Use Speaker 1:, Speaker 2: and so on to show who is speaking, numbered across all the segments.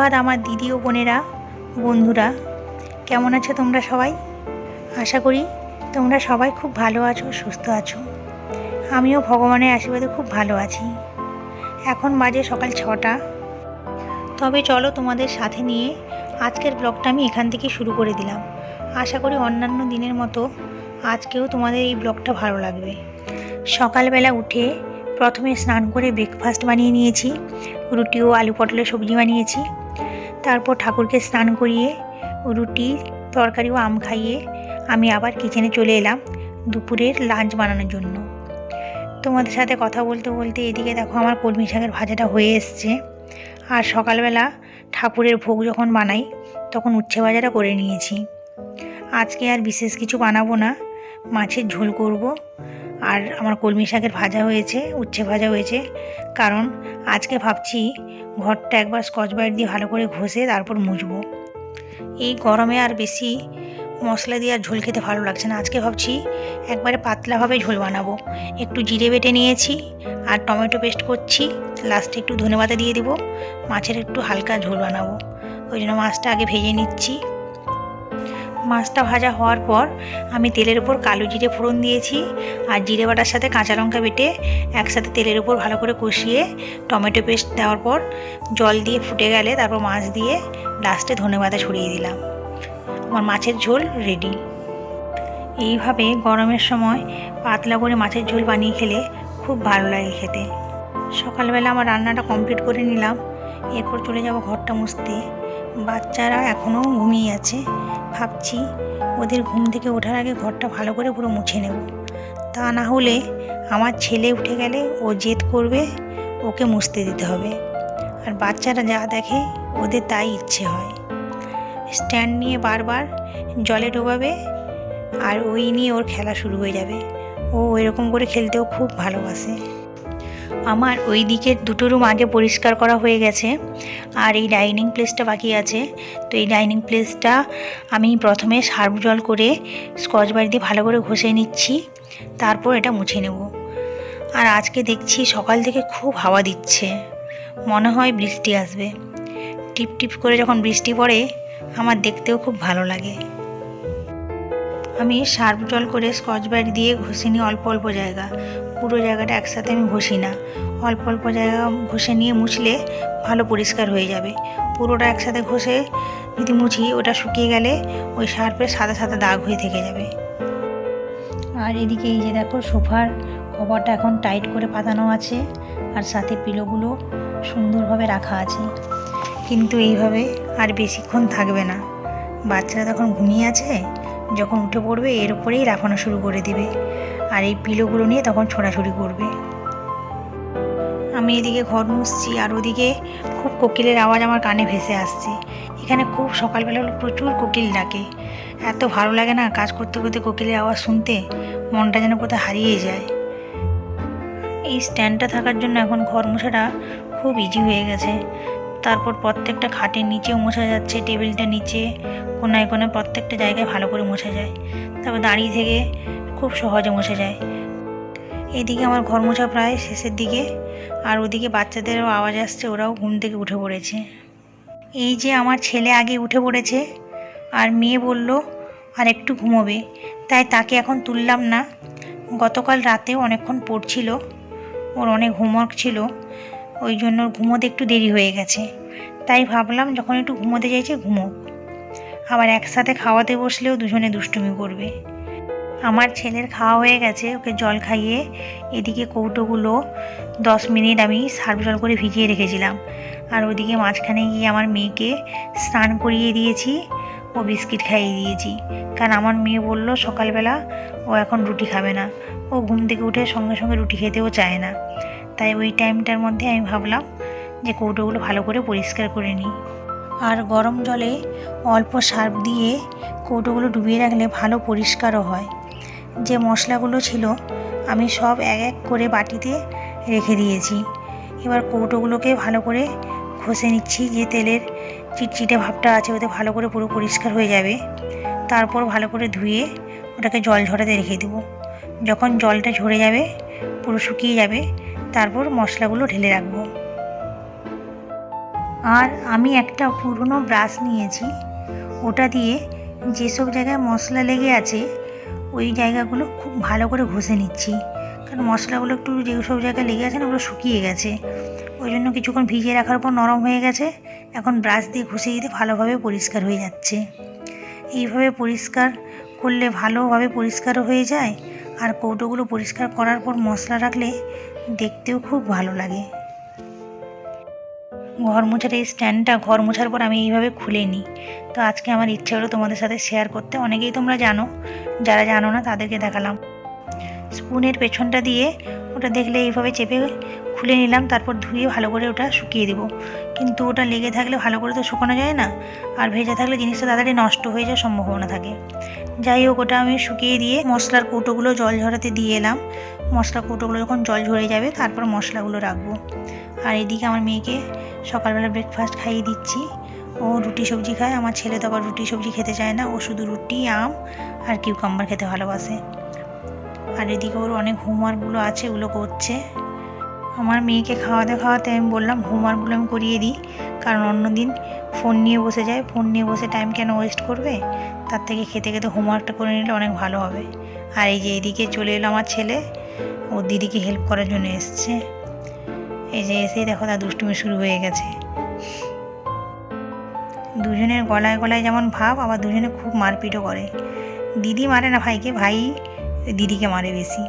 Speaker 1: সুপ্রভাত আমার দিদি ও বোনেরা, বন্ধুরা, কেমন আছো তোমরা সবাই? আশা করি তোমরা সবাই খুব ভালো আছো, সুস্থ আছো। আমিও ভগবানের আশীর্বাদে খুব ভালো আছি। এখন বাজে সকাল 6টা। তবে চলো তোমাদের সাথে নিয়ে আজকের ব্লগটা আমি এখান থেকে শুরু করে দিলাম। আশা করি অন্যান্য দিনের মতো আজকেও তোমাদের এই ব্লগটা ভালো লাগবে। সকালবেলা উঠে প্রথমে স্নান করে ব্রেকফাস্ট বানিয়ে নিয়েছি, রুটি ও আলু পটলের সবজি বানিয়েছি। তারপর ঠাকুরকে স্নান করিয়ে রুটি, তরকারি ও আম খাইয়ে আমি আবার কিচেনে চলে এলাম দুপুরের লাঞ্চ বানানোর জন্য। তোমাদের সাথে কথা বলতে বলতে এদিকে দেখো আমার কলমি শাকের ভাজাটা হয়ে এসছে। আর সকালবেলা ঠাকুরের ভোগ যখন বানাই তখন উচ্ছে ভাজাটা করে নিয়েছি। আজকে আর বিশেষ কিছু বানাবো না, মাছের ঝোল করব। আর আমার কলমি শাকের ভাজা হয়েছে, উচ্ছে ভাজা হয়েছে, কারণ আজকে ভাবছি ঘরটা একবার স্কচ ব্রাইট দিয়ে ভালো করে ঘষে তারপর মুছবো। এই গরমে আর বেশি মশলা দিয়ে আর ঝোল খেতে ভালো লাগছে না। আজকে ভাবছি একবারে পাতলাভাবে ঝোল বানাবো। একটু জিরে বেটে নিয়েছি আর টমেটো পেস্ট করছি, লাস্টে একটু ধনেপাতা দিয়ে দেবো। মাছের একটু হালকা ঝোল বানাবো, ওই জন্য মাছটা আগে ভেজে নিচ্ছি। মাছটা ভাজা হওয়ার পর আমি তেলের উপর কালো জিরে ফোড়ন দিয়েছি আর জিরে বাটার সাথে কাঁচা লঙ্কা বেটে একসাথে তেলের উপর ভালো করে কষিয়ে টমেটো পেস্ট দেওয়ার পর জল দিয়ে ফুটে গেলে তারপর মাছ দিয়ে লাস্টে ধনেপাতা ছড়িয়ে দিলাম। আমার মাছের ঝোল রেডি। এইভাবে গরমের সময় পাতলা করে মাছের ঝোল বানিয়ে খেলে খুব ভালো লাগে খেতে। সকালবেলা আমার রান্নাটা কমপ্লিট করে নিলাম, এরপর চলে যাব ঘরটা মুছতে। বাচ্চারা এখনও ঘুমিয়ে আছে, ভাবছি ওদের ঘুম থেকে ওঠার আগে ঘরটা ভালো করে পুরো মুছে নেব। তা না হলে আমার ছেলে উঠে গেলে ও জেদ করবে, ওকে মুছতে দিতে হবে। আর বাচ্চারা যা দেখে ওদের তাই ইচ্ছে হয়। স্ট্যান্ড নিয়ে বারবার জলে ডোবাবে আর ওই নিয়ে ওর খেলা শুরু হয়ে যাবে। ও এরকম করে খেলতেও খুব ভালোবাসে। আমার ওই দিকের দুটো রুম আগে পরিষ্কার করা হয়ে গেছে আর এই ডাইনিং প্লেসটা বাকি আছে। তো এই ডাইনিং প্লেসটা আমি প্রথমে সার্ফ জল করে স্কচ ব্রাইট দিয়ে ভালো করে ঘষে নিচ্ছি, তারপর এটা মুছে নেব। আর আজকে দেখছি সকাল থেকে খুব হাওয়া দিচ্ছে, মনে হয় বৃষ্টি আসবে। টিপ টিপ করে যখন বৃষ্টি পড়ে আমার দেখতেও খুব ভালো লাগে। আমি সার্ফ জল করে স্কচ ব্রাইট দিয়ে ঘষে নিই অল্প অল্প জায়গা, পুরো জায়গাটা একসাথে আমি ঘষি না। অল্প অল্প জায়গা ঘষে নিয়ে মুছলে ভালো পরিষ্কার হয়ে যাবে। পুরোটা একসাথে ঘষে যদি মুছি, ওটা শুকিয়ে গেলে ওই সার্ফের সাদা সাদা দাগ হয়ে থেকে যাবে। আর এদিকে এই যে দেখো সোফার কভারটা এখন টাইট করে পাতানো আছে আর সাথে পিলোগুলো সুন্দরভাবে রাখা আছে। কিন্তু এইভাবে আর বেশিক্ষণ থাকবে না, বাচ্চারা তখন ঘুমিয়ে আছে, যখন উঠে পড়বে এর উপরেই রাখানো শুরু করে দিবে আর এই পিলোগুলো নিয়ে তখন ছোড়াছুড়ি করবে। আমি এদিকে ঘর মুছছি আর ওদিকে খুব কোকিলের আওয়াজ আমার কানে ভেসে আসছে। এখানে খুব সকালবেলা প্রচুর কোকিল ডাকে, এত ভালো লাগে না কাজ করতে করতে কোকিলের আওয়াজ শুনতে, মনটা যেন কোথাও হারিয়ে যায়। এই স্ট্যান্ডটা থাকার জন্য এখন ঘর মোছাটা খুব ইজি হয়ে গেছে। তারপর প্রত্যেকটা খাটের নিচেও মোছা যাচ্ছে, টেবিলটা নিচে কোনায় কোনায় প্রত্যেকটা জায়গায় ভালো করে মোছা যায়। তারপর দাঁড়িয়ে থেকে খুব সহজে মোছা যায়। এদিকে আমার ঘর মোছা প্রায় শেষের দিকে আর ওদিকে বাচ্চাদেরও আওয়াজ আসছে, ওরাও ঘুম থেকে উঠে পড়েছে। এই যে আমার ছেলে আগে উঠে পড়েছে আর মেয়ে বলল আর একটু ঘুমোবে, তাই তাকে এখন তুললাম না। গতকাল রাতেও অনেকক্ষণ পড়ছিল, ওর অনেক হোমওয়ার্ক ছিল, ওই জন্য ঘুমোতে একটু দেরি হয়ে গেছে। তাই ভাবলাম যখন একটু ঘুমোতে চাইছে ঘুমোক, আবার একসাথে খাওয়াতে বসলেও দুজনে দুষ্টুমি করবে। আমার ছেলের খাওয়া হয়ে গেছে, ওকে জল খাইয়ে এদিকে কৌটোগুলো 10 মিনিট আমি সার্ফ জল করে ভিজিয়ে রেখেছিলাম। আর ওদিকে মাঝখানে গিয়ে আমার মেয়েকে স্নান করিয়ে দিয়েছি, ও বিস্কিট খাইয়ে দিয়েছি। কারণ আমার মেয়ে বলল সকালবেলা ও এখন রুটি খাবে না, ও ঘুম থেকে উঠে সঙ্গে সঙ্গে রুটি খেতেও চায় না। তাই ওই টাইমটার মধ্যে আমি ভাবলাম যে কৌটোগুলো ভালো করে পরিষ্কার করে নিই। আর গরম জলে অল্প সার্ফ দিয়ে কৌটোগুলো ডুবিয়ে রাখলে ভালো পরিষ্কারও হয়। যে মশলাগুলো ছিল আমি সব এক এক করে বাটিতে রেখে দিয়েছি। এবার কৌটোগুলোকে ভালো করে ঘষে নিচ্ছি, যে তেলের চিটচিটে ভাবটা আছে ওতে ভালো করে পুরো পরিষ্কার হয়ে যাবে। তারপর ভালো করে ধুয়ে ওটাকে জল ঝরাতে রেখে দেবো। যখন জলটা ঝরে যাবে, পুরো শুকিয়ে যাবে, তারপর মশলাগুলো ঢেলে রাখবো। আর আমি একটা পুরনো ব্রাশ নিয়েছি, ওটা দিয়ে যেসব জায়গায় মশলা লেগে আছে ওই জায়গাগুলো খুব ভালো করে ঘষে নিচ্ছি, কারণ মশলাগুলো একটু যেসব জায়গায় লেগে আছে না ওগুলো শুকিয়ে গেছে, ওই জন্য কিছুক্ষণ ভিজিয়ে রাখার পর নরম হয়ে গেছে। এখন ব্রাশ দিয়ে ঘষে দিতে ভালোভাবে পরিষ্কার হয়ে যাচ্ছে। এইভাবে পরিষ্কার করলে ভালোভাবে পরিষ্কারও হয়ে যায়, আর কৌটোগুলো পরিষ্কার করার পর মশলা রাখলে দেখতেও খুব ভালো লাগে। ঘর মোছার এই স্ট্যান্ডটা ঘর মোছার পর আমি এইভাবে খুলে নিই, তো আজকে আমার ইচ্ছা হলো তোমাদের সাথে শেয়ার করতে। অনেকেই তোমরা জানো, যারা জানো না তাদেরকে দেখালাম। স্পুনের পেছনটা দিয়ে ওটা দেখলে এইভাবে চেপে খুলে নিলাম, তারপর ধুয়ে ভালো করে ওটা শুকিয়ে দেবো। কিন্তু ওটা লেগে থাকলে ভালো করে তো শুকানো যায় না, আর ভেজা থাকলে জিনিসটা তাড়াতাড়ি নষ্ট হয়ে যাওয়ার সম্ভাবনা থাকে। যাই হোক, ওটা আমি শুকিয়ে দিয়ে মশলার কৌটোগুলো জল ঝরাতে দিয়ে এলাম। মশলার কৌটোগুলো যখন জল ঝরে যাবে তারপর মশলাগুলো রাখবো। আর এদিকে আমার মেয়েকে সকালবেলা ব্রেকফাস্ট খাইয়ে দিচ্ছি। ও রুটি সবজি খায়, আমার ছেলে তো আবার রুটি সবজি খেতে চায় না, ও শুধু রুটি, আম আর কিউকাম্বার খেতে ভালোবাসে। আর এদিকে ওর অনেক হোমওয়ার্কগুলো আছে, ওগুলো করছে। আমার মেয়েকে খাওয়াতে খাওয়াতে আমি বললাম হোমওয়ার্কগুলো আমি করিয়ে দিই, কারণ অন্যদিন ফোন নিয়ে বসে যায়, ফোন নিয়ে বসে টাইম কেন ওয়েস্ট করবে, তার থেকে খেতে খেতে হোমওয়ার্কটা করে নিলে অনেক ভালো হবে। আর এই যে এদিকে চলে এলো আমার ছেলে, ওর দিদিকে হেল্প করার জন্য এসছে। এই যে এসেই দেখো তার দুষ্টুমি শুরু হয়ে গেছে। দুজনের গলায় গলায় যেমন ভাব, আবার দুজনে খুব মারপিটও করে। দিদি মারে না ভাইকে, ভাই দিদিকে মারে বেশি।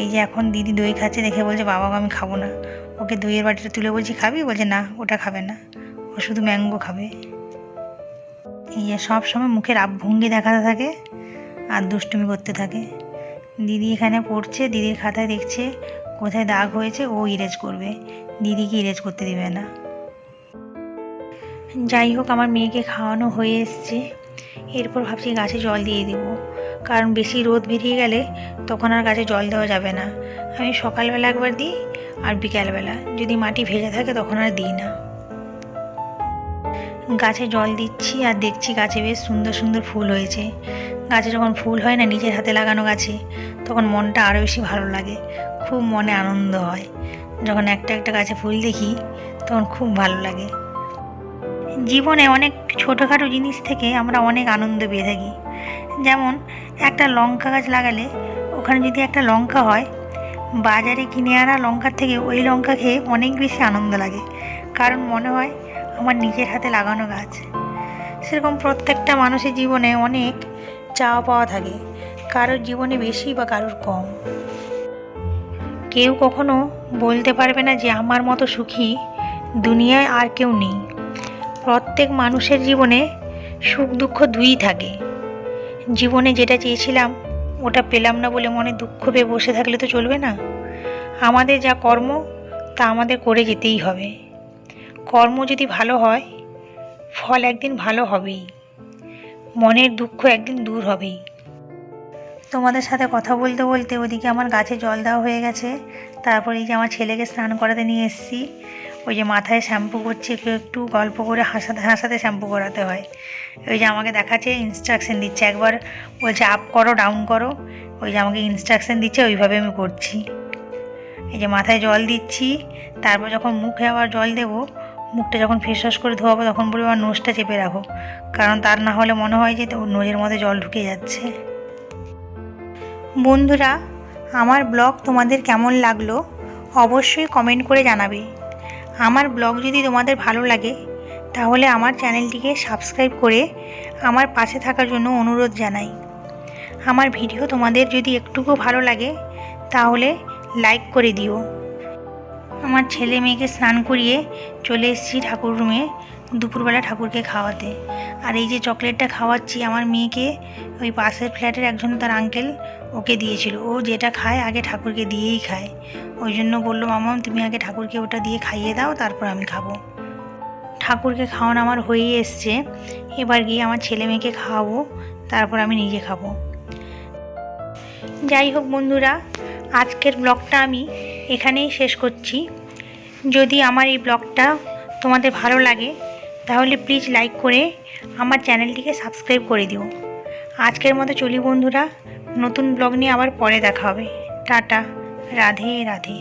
Speaker 1: এই যে এখন দিদি দই খাচ্ছে দেখে বলছে বাবাকে আমি খাবো না। ওকে দইয়ের বাটিটা তুলে বলছি খাবি, বলছে না ওটা খাবে না, ও শুধু ম্যাঙ্গো খাবে। এই যে সব সময় মুখের ভঙ্গি দেখাতে থাকে আর দুষ্টুমি করতে থাকে। দিদি এখানে পড়ছে, দিদির খাতায় দেখছে কোথায় দাগ হয়েছে, ও ইরেজ করবে, দিদিকে ইরেজ করতে দেবে না। যাই হোক, আমার মেয়েকে খাওয়ানো হয়ে এসছে। এরপর ভাবছি গাছে জল দিয়ে দেবো, কারণ বেশি রোদ বেরিয়ে গেলে তখন আর গাছে জল দেওয়া যাবে না। আমি সকালবেলা একবার দিই, আর বিকালবেলা যদি মাটি ভেজা থাকে তখন আর দিই না। গাছে জল দিচ্ছি আর দেখছি গাছে বেশ সুন্দর সুন্দর ফুল হয়েছে। গাছে যখন ফুল হয় না, নিজের হাতে লাগানো গাছে, তখন মনটা আরও বেশি ভালো লাগে, খুব মনে আনন্দ হয়। যখন একটা একটা গাছে ফুল দেখি তখন খুব ভালো লাগে। জীবনে অনেক ছোটোখাটো জিনিস থেকে আমরা অনেক আনন্দ পেয়ে থাকি। যেমন একটা লঙ্কা গাছ লাগালে ওখানে যদি একটা লঙ্কা হয়, বাজারে কিনে আনা লঙ্কার থেকে ওই লঙ্কা খেয়ে অনেক বেশি আনন্দ লাগে, কারণ মনে হয় আমার নিজের হাতে লাগানো গাছ। সেরকম প্রত্যেকটা মানুষের জীবনে অনেক চাওয়া পাওয়া থাকে, কারোর জীবনে বেশি বা কারোর কম। কেউ কখনো বলতে পারবে না যে আমার মতো সুখী দুনিয়ায় আর কেউ নেই। প্রত্যেক মানুষের জীবনে সুখ দুঃখ দুই থাকে। জীবনে যেটা চেয়েছিলাম ওটা পেলাম না বলে মনে দুঃখ পেয়ে বসে থাকলে তো চলবে না। আমাদের যা কর্ম তা আমাদের করে যেতেই হবে। কর্ম যদি ভালো হয়, ফল একদিন ভালো হবেই, মনের দুঃখ একদিন দূর হবেই। তোমাদের সাথে কথা বলতে বলতে ওদিকে আমার গাছে জল দেওয়া হয়ে গেছে। তারপর এই যে আমার ছেলেকে স্নান করাতে নিয়ে এসেছি। ওই যে মাথায় শ্যাম্পু করছে, একটু একটু গল্প করে হাসাতে হাসাতে শ্যাম্পু করাতে হয়। ওই যে আমাকে দেখাচ্ছে, ইনস্ট্রাকশন দিচ্ছে, একবার বলছে আপ করো ডাউন করো, ওই যে আমাকে ইনস্ট্রাকশন দিচ্ছে, ওইভাবে আমি করছি। এই যে মাথায় জল দিচ্ছি, তারপর যখন মুখে আবার জল দেবো, মুখটা যখন ফেস ওয়াশ করে ধোয়াবো তখন বলবো আমার নোজটা চেপে রাখো, কারণ তার না হলে মনে হয় যে ওর নোজের মধ্যে জল ঢুকে যাচ্ছে। বন্ধুরা, আমার ব্লগ তোমাদের কেমন লাগলো অবশ্যই কমেন্ট করে জানাবে। আমার ব্লগ যদি তোমাদের ভালো লাগে তাহলে আমার চ্যানেলটিকে সাবস্ক্রাইব করে আমার পাশে থাকার জন্য অনুরোধ জানাই। আমার ভিডিও তোমাদের যদি একটুকু ভালো লাগে তাহলে লাইক করে দিও। আমার ছেলে মেয়েকে স্নান করিয়ে চলে এসেছি ঠাকুর রুমে দুপুরবেলা ঠাকুরকে খাওয়াতে। আর এই যে চকলেটটা খাওয়াচ্ছি আমার মেয়েকে, ওই পাশের ফ্ল্যাটের একজন তার আঙ্কেল ওকে দিয়েছিল। ও যেটা খায় আগে ঠাকুরকে দিয়েই খায়, ওই জন্য বললো মামা তুমি আগে ঠাকুরকে ওটা দিয়ে খাইয়ে দাও, তারপর আমি খাবো। ঠাকুরকে খাওয়ানো আমার হয়েই এসছে, এবার গিয়ে আমার ছেলে মেয়েকে খাওয়াবো, তারপর আমি নিজে খাবো। যাই হোক বন্ধুরা, আজকের ব্লগটা আমি এখানেই শেষ করছি। যদি আমার এই ব্লগটা তোমাদের ভালো লাগে তাহলে প্লিজ লাইক করে আমার চ্যানেলটিকে সাবস্ক্রাইব করে দিও। আজকের মতো চলি বন্ধুরা, নতুন ব্লগ নিয়ে আবার পরে দেখা হবে। টাটা, রাধে রাধে।